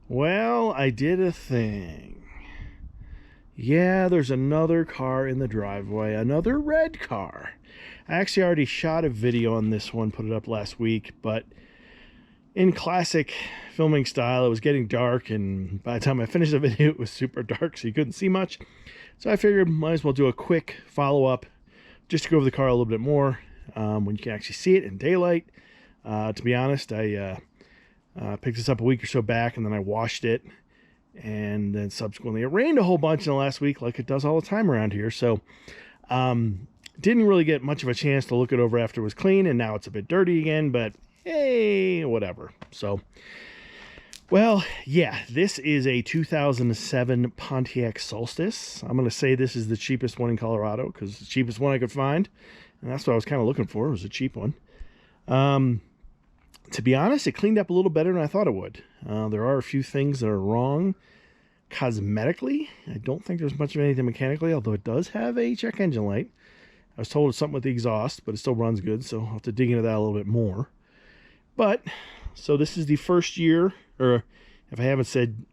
Well, I did a thing. Yeah, there's another car in the driveway, another red car. I actually already shot a video on this one, put it up last week, but in classic filming style, it was getting dark, and by the time I finished the video, it was super dark, so you couldn't see much. So I figured might as well do a quick follow-up just to go over the car a little bit more when you can actually see it in daylight. To be honest, I picked this up a week or so back, and then I washed it, and then subsequently it rained a whole bunch in the last week, like it does all the time around here. So didn't really get much of a chance to look it over after it was clean, and now it's a bit dirty again, but hey, whatever. So, well, yeah, this is a 2007 Pontiac Solstice. I'm going to say this is the cheapest one in Colorado because it's the cheapest one I could find, and that's what I was kind of looking for, was a cheap one. To be honest, it cleaned up a little better than I thought it would. There are a few things that are wrong cosmetically. I don't think there's much of anything mechanically, although it does have a check engine light. I was told it's something with the exhaust, but it still runs good, so I'll have to dig into that a little bit more. But, so this is the first year, or if I haven't said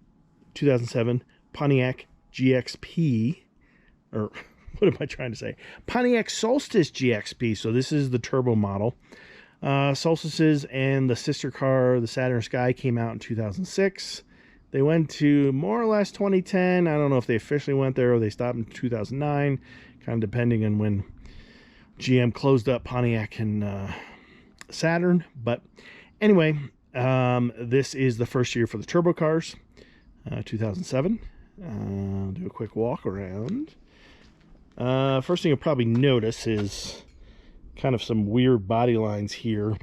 2007, Pontiac GXP, or what am I trying to say? Pontiac Solstice GXP, so this is the turbo model. Solstices and the sister car, the Saturn Sky, came out in 2006. They went to more or less 2010. I don't know if they officially went there or they stopped in 2009, kind of depending on when GM closed up Pontiac and Saturn. But anyway, this is the first year for the turbo cars, 2007. Do a quick walk around. First thing you'll probably notice is kind of some weird body lines here,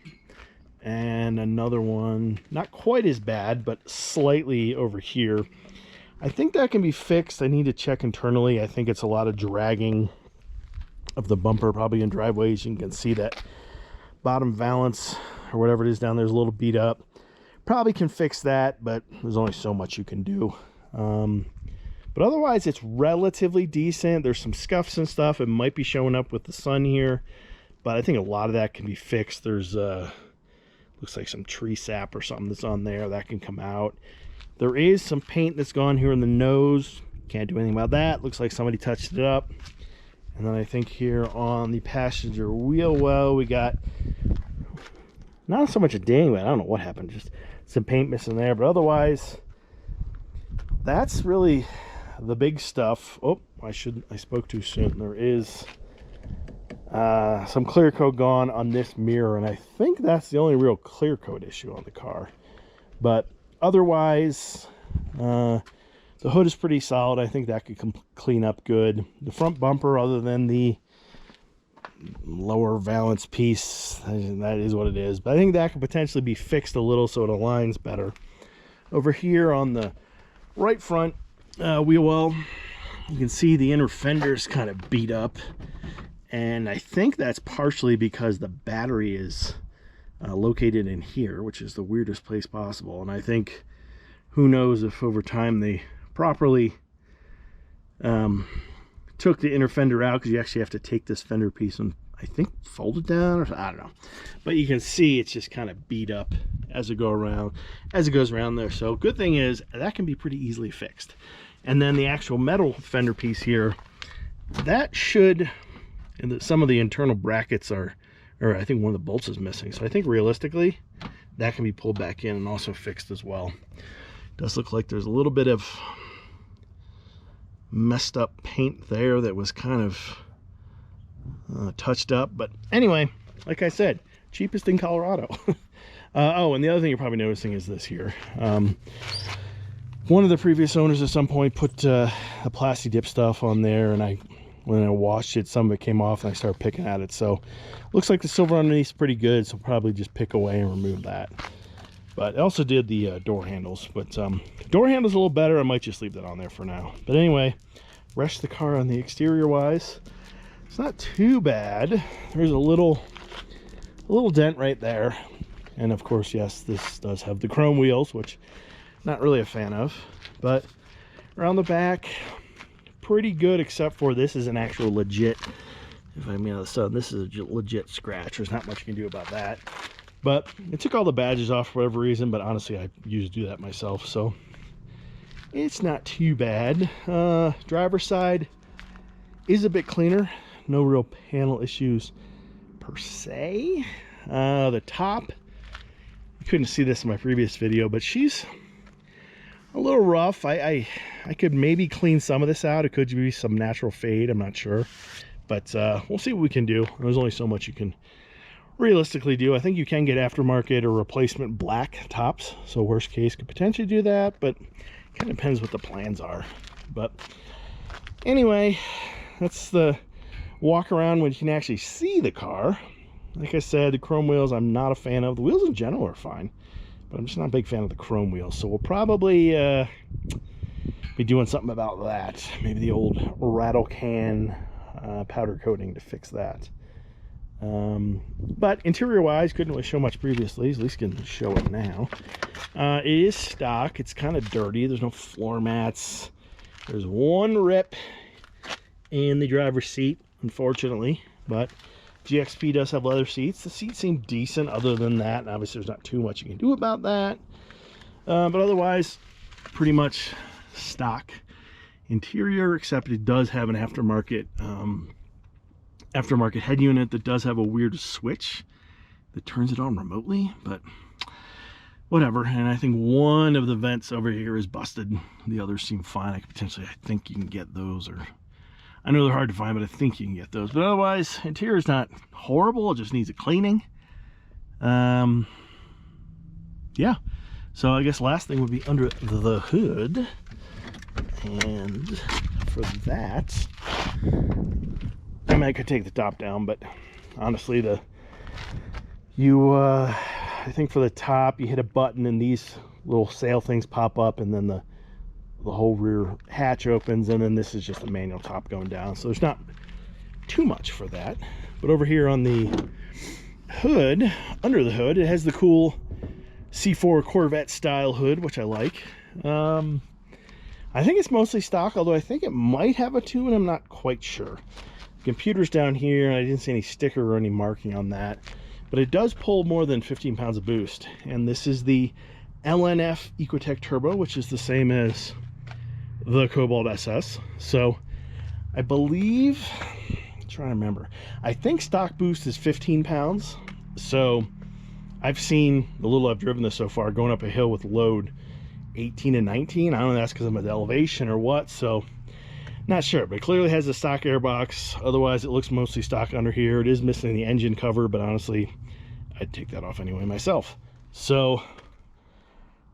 and another one not quite as bad but slightly over here. I think that can be fixed. I need to check internally. I think it's a lot of dragging of the bumper, probably in driveways. You can see that bottom valance or whatever it is down there is a little beat up. Probably can fix that, but there's only so much you can do. But otherwise it's relatively decent. There's some scuffs and stuff. It might be showing up with the sun here, but I think a lot of that can be fixed. There's looks like some tree sap or something that's on there that can come out. There is some paint that's gone here in the nose. Can't do anything about that. Looks like somebody touched it up. And then I think here on the passenger wheel well, we got not so much a ding, but I don't know what happened. Just some paint missing there. But otherwise, that's really the big stuff. Oh, I spoke too soon. There is some clear coat gone on this mirror, and I think that's the only real clear coat issue on the car. But otherwise, the hood is pretty solid. I think that could clean up good. The front bumper, other than the lower valance piece, that is what it is. But I think that could potentially be fixed a little so it aligns better. Over here on the right front wheel well, you can see the inner fender's kind of beat up. And I think that's partially because the battery is located in here, which is the weirdest place possible. And I think, who knows if over time they properly took the inner fender out, because you actually have to take this fender piece and I think fold it down, or I don't know. But you can see it's just kind of beat up as it goes around there. So good thing is that can be pretty easily fixed. And then the actual metal fender piece here, that should, and some of the internal brackets are, or I think one of the bolts is missing. So I think realistically that can be pulled back in and also fixed as well. It does look like there's a little bit of messed up paint there that was kind of touched up. But anyway, like I said, cheapest in Colorado. Oh, and the other thing you're probably noticing is this here. One of the previous owners at some point put a plasti dip stuff on there, and when I washed it, some of it came off and I started picking at it. So looks like the silver underneath is pretty good, so probably just pick away and remove that. But I also did the door handles, but door handles a little better. I might just leave that on there for now. But anyway, rest of the car on the exterior wise, it's not too bad. There's a little dent right there. And of course, yes, this does have the chrome wheels, which I'm not really a fan of. But around the back, pretty good, except for this is an actual legit, if I mean, so this is a legit scratch. There's not much you can do about that. But I took all the badges off for whatever reason, but honestly, I usually do that myself. So It's not too bad. Driver's side is a bit cleaner. No real panel issues per se. The top, you couldn't see this in my previous video, but she's a little rough. I could maybe clean some of this out. It could be some natural fade, I'm not sure. But we'll see what we can do. There's only so much you can realistically do. I think you can get aftermarket or replacement black tops, so worst case could potentially do that, but it kind of depends what the plans are. But anyway, that's the walk around when you can actually see the car. Like I said, the chrome wheels I'm not a fan of. The wheels in general are fine, but I'm just not a big fan of the chrome wheels, so we'll probably be doing something about that. Maybe the old rattle can powder coating to fix that. But interior wise, couldn't really show much previously, at least can show it now. It is stock. It's kind of dirty. There's no floor mats. There's one rip in the driver's seat, unfortunately, but GXP does have leather seats. The seats seem decent other than that, and obviously there's not too much you can do about that. But otherwise, pretty much stock interior, except it does have an aftermarket head unit that does have a weird switch that turns it on remotely, but whatever. And I think one of the vents over here is busted. The others seem fine. I think you can get those, or I know they're hard to find, but I think you can get those. But otherwise, interior is not horrible. It just needs a cleaning. Yeah. So I guess last thing would be under the hood. And for that, I mean, I could take the top down, but honestly, I think for the top, you hit a button and these little sail things pop up, and then the whole rear hatch opens, and then this is just a manual top going down. So there's not too much for that. But over here on the hood, under the hood, it has the cool C4 Corvette style hood, which I like. I think it's mostly stock, although I think it might have a tune. I'm not quite sure. The computer's down here, and I didn't see any sticker or any marking on that. But it does pull more than 15 pounds of boost. And this is the LNF Ecotec Turbo, which is the same as the Cobalt SS. So I believe, I'm trying to remember, I think stock boost is 15 pounds. So I've seen, the little I've driven this so far, going up a hill with load 18 and 19. I don't know if that's because I'm at elevation or what, so not sure. But it clearly has a stock airbox. Otherwise, it looks mostly stock under here. It is missing the engine cover, but honestly, I'd take that off anyway myself. So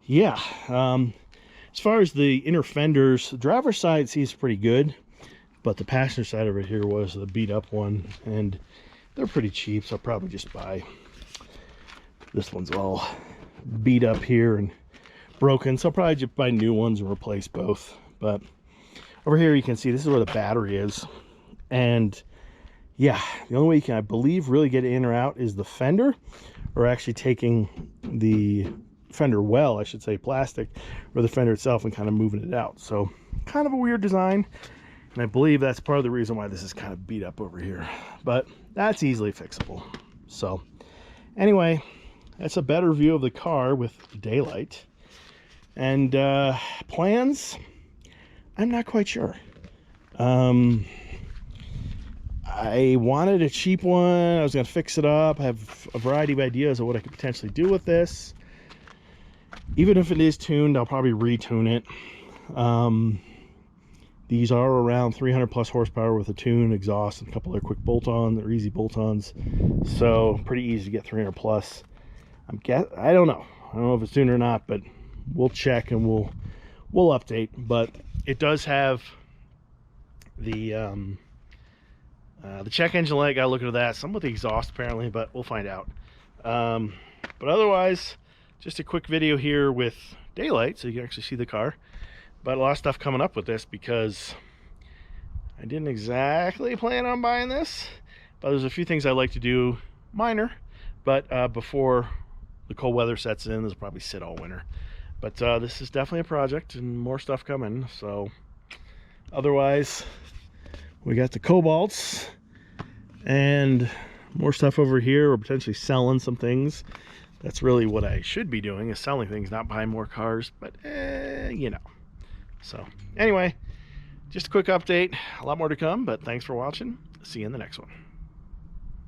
yeah, as far as the inner fenders, the driver's side seems pretty good, but the passenger side over here was the beat up one, and they're pretty cheap, so I'll probably just buy this. One's all beat up here and broken, so I'll probably just buy new ones and replace both. But over here you can see this is where the battery is, and yeah, the only way you can, I believe, really get it in or out is the fender, or actually taking the fender well, I should say, plastic, or the fender itself, and kind of moving it out. So kind of a weird design, and I believe that's part of the reason why this is kind of beat up over here, but that's easily fixable. So anyway, that's a better view of the car with daylight. And plans, I'm not quite sure. I wanted a cheap one. I was going to fix it up. I have a variety of ideas of what I could potentially do with this. Even if it is tuned, I'll probably retune it. These are around 300 plus horsepower with a tune, exhaust, and a couple of quick bolt-ons or easy bolt-ons. So pretty easy to get 300 plus. I don't know if it's tuned or not, but we'll check and we'll update. But it does have the check engine light. Gotta look into that. Some with the exhaust apparently, but we'll find out. But otherwise, just a quick video here with daylight so you can actually see the car. But a lot of stuff coming up with this because I didn't exactly plan on buying this, but there's a few things I like to do, minor, but before the cold weather sets in. This will probably sit all winter, but this is definitely a project and more stuff coming. So otherwise, we got the Cobalts and more stuff over here. We're potentially selling some things. That's really what I should be doing, is selling things, not buying more cars. But you know, So anyway, just a quick update. A lot more to come, but thanks for watching. See you in the next one.